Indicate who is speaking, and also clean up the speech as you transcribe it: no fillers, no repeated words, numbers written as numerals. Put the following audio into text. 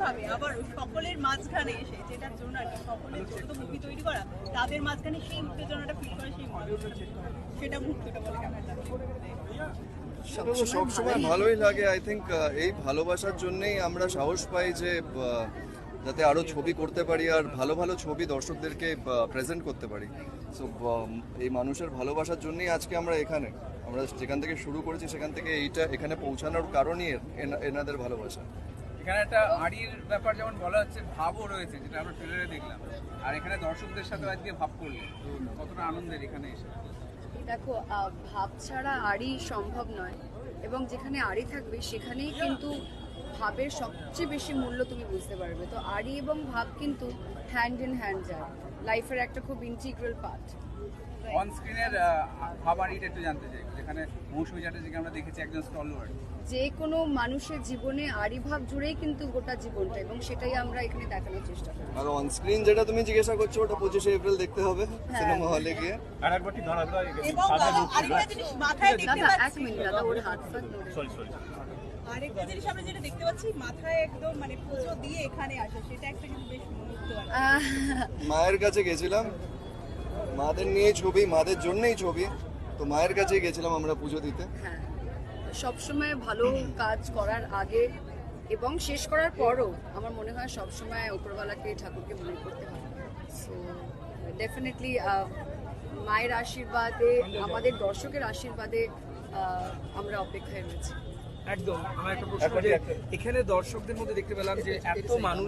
Speaker 1: ভাবে আবার সকলের মাঝখানে এসে, যেটার জন্য আর কি সকলের ছোট মুভি তৈরি করা, তাদের মাঝখানে সেই উত্তেজনাটা ফিল করে, সেই মজা, সেটা মুহূর্তটা বলে কেমন লাগে?
Speaker 2: সবসময় ভালোই লাগে। আই থিঙ্ক এই ভালোবাসার জন্যই আমরা সাহস পাই যে যাতে আরো ছবি করতে পারি আর ভালো ভালো ছবি দর্শকদেরকে প্রেজেন্ট করতে পারি। সো এই মানুষের ভালোবাসার জন্যই আজকে আমরা এখানে, আমরা যেখান থেকে শুরু করেছি সেখান থেকে এখানে পৌঁছানোর কারণই এনাদের ভালোবাসা।
Speaker 3: এখানে একটা আড়ির ব্যাপার যেমন বলা হচ্ছে, ভাবও রয়েছে, যেটা আমরা ট্রেলারে দেখলাম, আর এখানে দর্শকদের সাথে আজকে ভাব করলে কতটা আনন্দের এখানে এসে।
Speaker 4: দেখো, ভাব ছাড়া আড়ি সম্ভব নয়, এবং যেখানে আড়ি থাকবে সেখানেই কিন্তু ভাবের সবচেয়ে বেশি মূল্য তুমি বুঝতে পারবে। তো আড়ি এবং ভাব কিন্তু হ্যান্ড ইন হ্যান্ড যায়, লাইফের একটা খুব ইন্টিগ্রাল পার্ট।
Speaker 3: অন স্ক্রিনের ভাব আড়িটা একটু জানতে চাই, যেখানে মৌসুমী চ্যাটার্জিকে আমরা দেখেছি একজন স্টলওয়ার্ড।
Speaker 4: যে কোনো মানুষের জীবনে আড়ি ভাব জুড়েই কিন্তু গোটা জীবনটা, এবং সেটাই আমরা এখানে দেখানোর চেষ্টা করি।
Speaker 2: আর অন স্ক্রিন যেটা তুমি জিজ্ঞাসা করছো ওটা 25শে এপ্রিল দেখতে হবে সিনেমা হলে গিয়ে।
Speaker 1: এবং আরেকটা জিনিস মাথায় দেখতে
Speaker 4: দাদা, এক
Speaker 1: পাচ্ছি,
Speaker 4: মিনিট দাদা, ওর হাত ফাত
Speaker 1: আরেকটা জিনিস আমরা যেটা দেখতে পাচ্ছি, মাথায় একদম মানে পুজো দিয়ে এখানে আসে, সেটা একটা কিন্তু বেশ মুহূর্ত আর কি।
Speaker 2: মায়ের কাছে গেছিলাম, মাদের নিয়ে ছবি, মাদের জন্যই ছবি, তো মায়ের কাছে গেছিলাম আমরা পুজো দিতে।
Speaker 4: হ্যাঁ, সবসময় ভালো কাজ করার আগে এবং শেষ করার পরও আমার মনে হয় সবসময় উপরওয়ালাকে, ঠাকুরকে মনে করতে হয়। সো ডেফিনেটলি মায়ের আশীর্বাদে, আমাদের দর্শকের আশীর্বাদে আমরা অপেক্ষায় রয়েছি।
Speaker 5: একদম। আমার একটা প্রশ্ন, যে এখানে দর্শকদের মধ্যে দেখতে পেলাম যে এত মানুষ